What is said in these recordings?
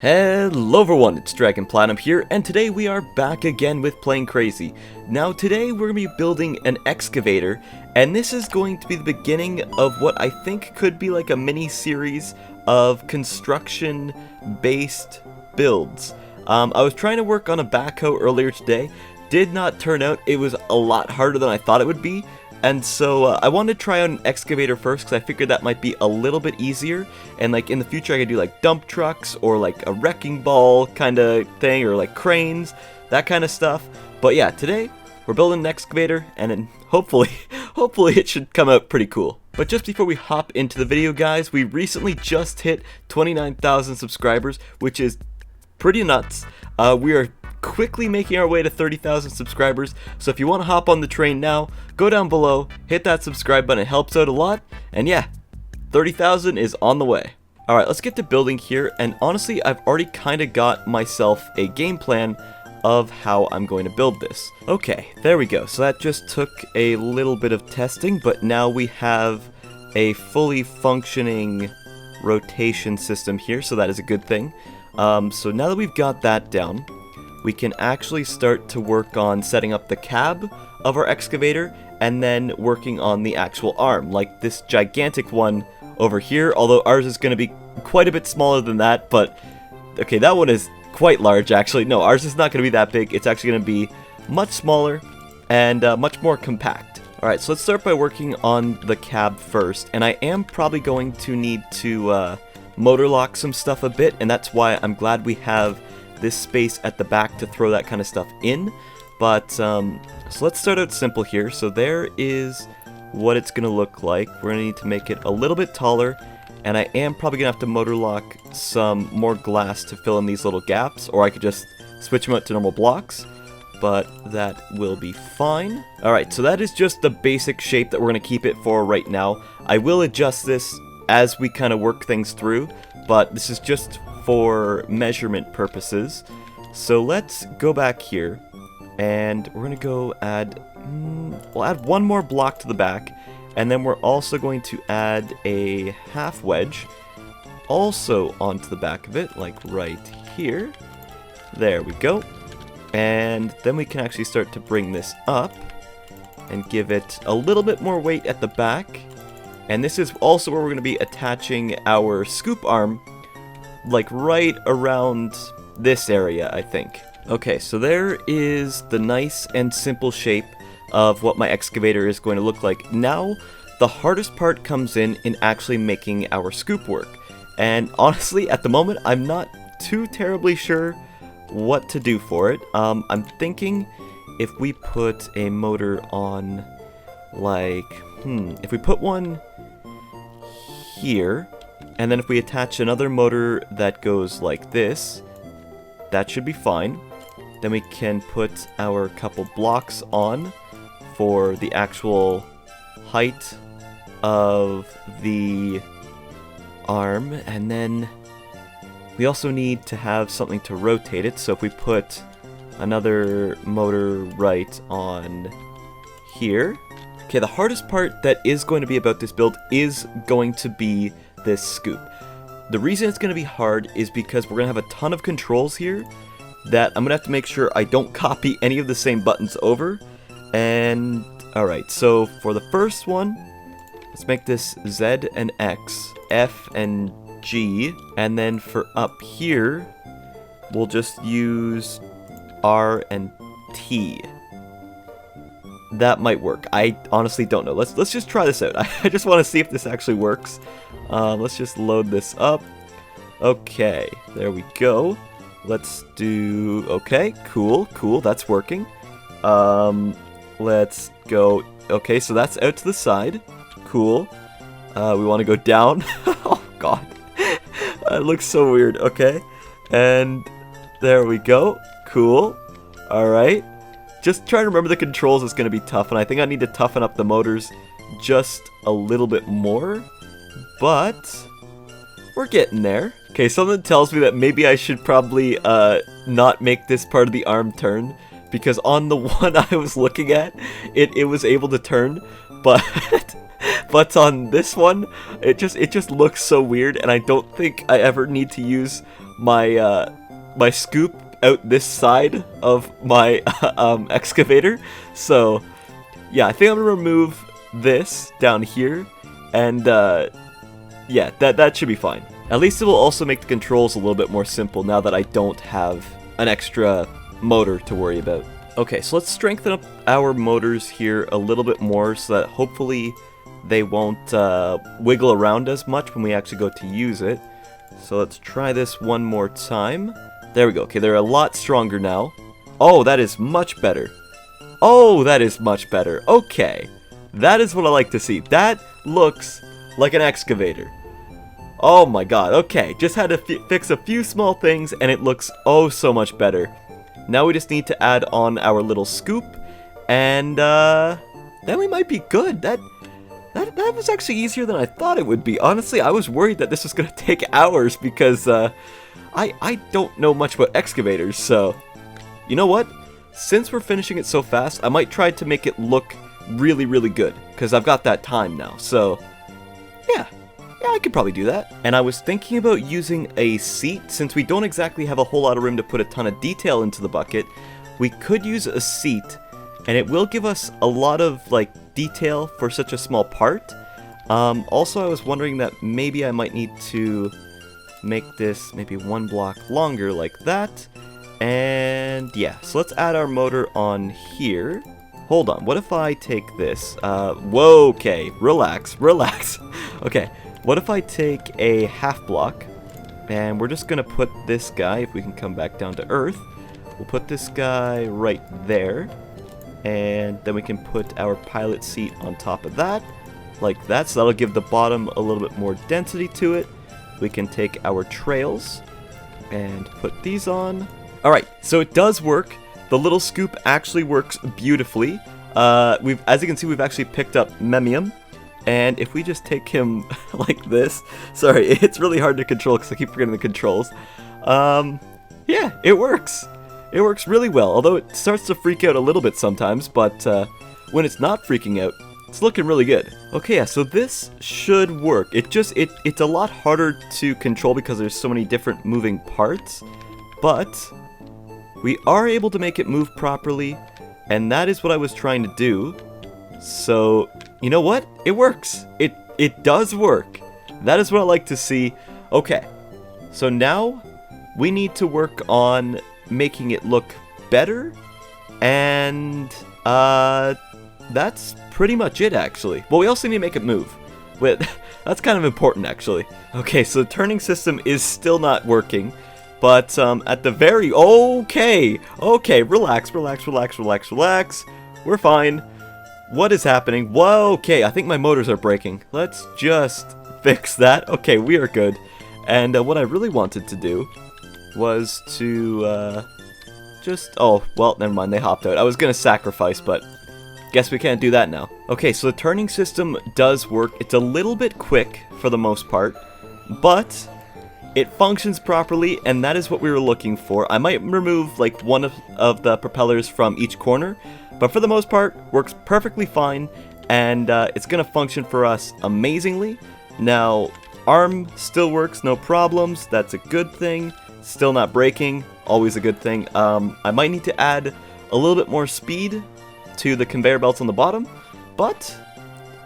Hello everyone, it's dragonplatinum here, and today we are back again with Playing Crazy. Now today we're going to be building an excavator, and this is going to be the beginning of what I think could be like a mini-series of construction-based builds. I was trying to work on a backhoe earlier today, did not turn out. It was a lot harder than I thought it would be. And so I wanted to try out an excavator first because I figured that might be a little bit easier, and like in the future I could do like dump trucks or like a wrecking ball kind of thing, or like cranes, that kind of stuff. But yeah, today we're building an excavator, and then hopefully it should come out pretty cool. But just before we hop into the video, guys, we recently just hit 29,000 subscribers, which is pretty nuts. We are quickly making our way to 30,000 subscribers, so if you want to hop on the train now, go down below, hit that subscribe button, it helps out a lot, and yeah, 30,000 is on the way. Alright, let's get to building here, and honestly, I've already kind of got myself a game plan of how I'm going to build this. Okay, there we go, so that just took a little bit of testing, but now we have a fully functioning rotation system here, so that is a good thing. So now that we've got that down, we can actually start to work on setting up the cab of our excavator and then working on the actual arm, like this gigantic one over here, although ours is going to be quite a bit smaller than that, but okay, that one is quite large actually. No, ours is not going to be that big, it's actually going to be much smaller and much more compact. Alright, so let's start by working on the cab first, and I am probably going to need to motor lock some stuff a bit, and that's why I'm glad we have this space at the back to throw that kind of stuff in. But so let's start out simple here. So there is what it's gonna look like. We're gonna need to make it a little bit taller, and I am probably gonna have to motor lock some more glass to fill in these little gaps, or I could just switch them out to normal blocks, but that will be fine. Alright, so that is just the basic shape that we're gonna keep it for right now. I will adjust this as we kind of work things through, but this is just for measurement purposes. So let's go back here, and we're gonna go add, we'll add one more block to the back, and then we're also going to add a half wedge also onto the back of it, like right here. There we go. And then we can actually start to bring this up and give it a little bit more weight at the back. And this is also where we're going to be attaching our scoop arm, like right around this area, I think. Okay, so there is the nice and simple shape of what my excavator is going to look like. Now, the hardest part comes in actually making our scoop work. And honestly, at the moment, I'm not too terribly sure what to do for it. I'm thinking if we put a motor on, like, if we put one here, and then if we attach another motor that goes like this, that should be fine. Then we can put our couple blocks on for the actual height of the arm, and then we also need to have something to rotate it, so if we put another motor right on here. Okay, the hardest part that is going to be about this build is going to be this scoop. The reason it's going to be hard is because we're going to have a ton of controls here that I'm going to have to make sure I don't copy any of the same buttons over. And alright, so for the first one, let's make this Z and X, F and G, and then for up here, we'll just use R and T. That might work. I honestly don't know. Let's just try this out. I just want to see if this actually works. Let's just load this up. Okay, there we go. Let's do... Okay, cool, that's working. Let's go... Okay, so that's out to the side. Cool. We want to go down. Oh, God. It looks so weird. Okay. And there we go. Cool. Alright. Just trying to remember the controls is going to be tough, and I think I need to toughen up the motors just a little bit more, but we're getting there. Okay, something tells me that maybe I should probably not make this part of the arm turn, because on the one I was looking at, it was able to turn, but on this one, it just looks so weird, and I don't think I ever need to use my scoop out this side of my excavator. So yeah, I think I'm gonna remove this down here, and yeah, that should be fine. At least it will also make the controls a little bit more simple now that I don't have an extra motor to worry about. Okay, so let's strengthen up our motors here a little bit more so that hopefully they won't wiggle around as much when we actually go to use it. So let's try this one more time. There we go. Okay, they're a lot stronger now. Oh, that is much better. Oh, that is much better. Okay, that is what I like to see. That looks like an excavator. Oh my god, okay, just had to fix a few small things and it looks oh so much better. Now we just need to add on our little scoop, and then we might be good. That was actually easier than I thought it would be. Honestly, I was worried that this was going to take hours because I don't know much about excavators, so you know what? Since we're finishing it so fast, I might try to make it look really, really good because I've got that time now, so yeah. Yeah, I could probably do that. And I was thinking about using a seat. Since we don't exactly have a whole lot of room to put a ton of detail into the bucket, we could use a seat, and it will give us a lot of, like, detail for such a small part. Also, I was wondering that maybe I might need to make this maybe one block longer like that. And yeah, so let's add our motor on here. Hold on, what if I take this? Whoa, okay, relax. Okay. What if I take a half block, and we're just going to put this guy, if we can come back down to Earth, we'll put this guy right there, and then we can put our pilot seat on top of that, like that, so that'll give the bottom a little bit more density to it. We can take our trails and put these on. Alright, so it does work. The little scoop actually works beautifully. As you can see, we've actually picked up Memium. And if we just take him like this, sorry, it's really hard to control because I keep forgetting the controls. Yeah, it works. It works really well, although it starts to freak out a little bit sometimes, but when it's not freaking out, it's looking really good. Okay, yeah, so this should work. It's a lot harder to control because there's so many different moving parts, but we are able to make it move properly, and that is what I was trying to do. So, you know what? It works. It does work. That is what I like to see. Okay, so now we need to work on making it look better, and that's pretty much it, actually. Well, we also need to make it move. Wait, that's kind of important, actually. Okay, so the turning system is still not working, but at the very... Okay, relax. We're fine. What is happening? Whoa, okay, I think my motors are breaking. Let's just fix that. Okay, we are good. And what I really wanted to do was to oh, well, never mind, they hopped out. I was gonna sacrifice, but guess we can't do that now. Okay, so the turning system does work. It's a little bit quick for the most part, but it functions properly, and that is what we were looking for. I might remove like one of the propellers from each corner, but for the most part, works perfectly fine, and it's going to function for us amazingly. Now, arm still works, no problems, that's a good thing. Still not breaking, always a good thing. I might need to add a little bit more speed to the conveyor belts on the bottom, but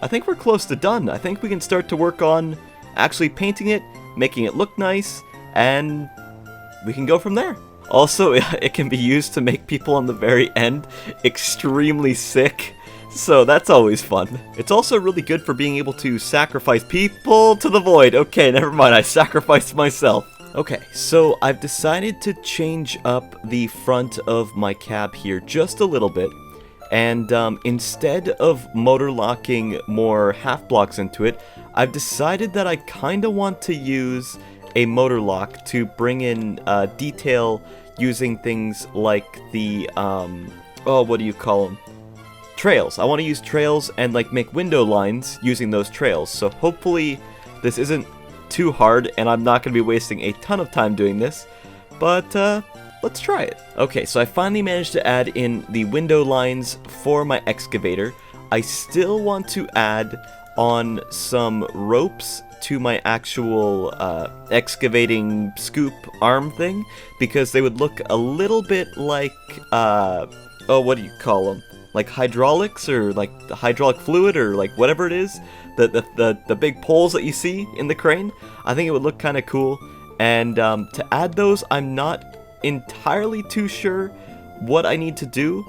I think we're close to done. I think we can start to work on actually painting it, making it look nice, and we can go from there. Also, it can be used to make people on the very end extremely sick, so that's always fun. It's also really good for being able to sacrifice people to the void. Okay, never mind, I sacrificed myself. Okay, so I've decided to change up the front of my cab here just a little bit, and instead of motor locking more half blocks into it, I've decided that I kind of want to use a motor lock to bring in detail using things like the, oh, what do you call them? Trails. I want to use trails and like make window lines using those trails. So hopefully this isn't too hard and I'm not going to be wasting a ton of time doing this, but let's try it. Okay, so I finally managed to add in the window lines for my excavator. I still want to add on some ropes to my actual excavating scoop arm thing, because they would look a little bit like, oh, what do you call them? Like hydraulics, or like the hydraulic fluid, or like whatever it is, the big poles that you see in the crane. I think it would look kind of cool, and to add those, I'm not entirely too sure what I need to do,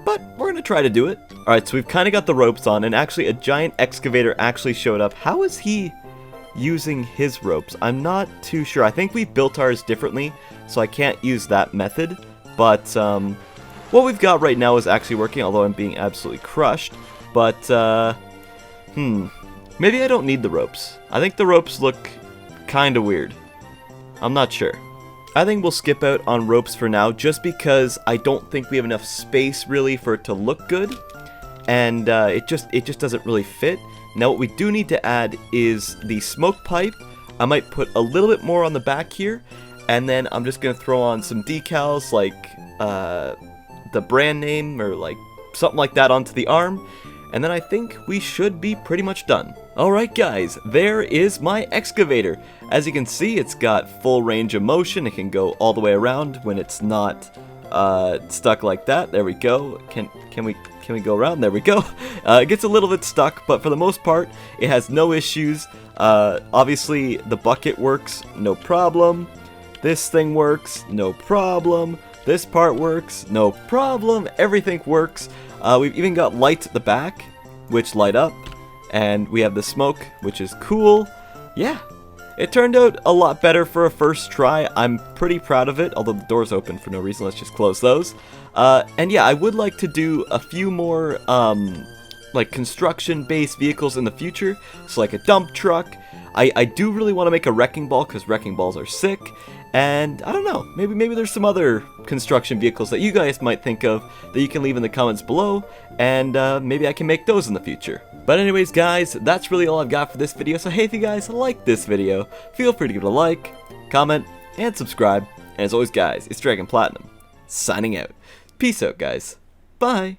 but we're gonna try to do it. Alright, so we've kind of got the ropes on, and actually a giant excavator actually showed up. How is he using his ropes? I'm not too sure. I think we built ours differently, so I can't use that method, but what we've got right now is actually working, although I'm being absolutely crushed. But maybe I don't need the ropes. I think the ropes look kind of weird. I'm not sure. I think we'll skip out on ropes for now, just because I don't think we have enough space really for it to look good, and it just doesn't really fit. Now what we do need to add is the smoke pipe. I might put a little bit more on the back here, and then I'm just gonna throw on some decals like the brand name or like something like that onto the arm, and then I think we should be pretty much done. Alright guys, there is my excavator. As you can see, it's got full range of motion. It can go all the way around when it's not stuck like that. There we go. Can we go around? There we go. It gets a little bit stuck, but for the most part, it has no issues. Obviously, the bucket works, no problem. This thing works, no problem. This part works, no problem. Everything works. We've even got lights at the back, which light up. And we have the smoke, which is cool. Yeah, it turned out a lot better for a first try. I'm pretty proud of it, although the door's open for no reason. Let's just close those. And yeah, I would like to do a few more like construction-based vehicles in the future. So like a dump truck. I do really want to make a wrecking ball, because wrecking balls are sick. And I don't know, maybe there's some other construction vehicles that you guys might think of that you can leave in the comments below, and maybe I can make those in the future. But anyways guys, that's really all I've got for this video, so hey, if you guys like this video, feel free to give it a like, comment, and subscribe. And as always guys, it's Dragon Platinum, signing out. Peace out guys. Bye.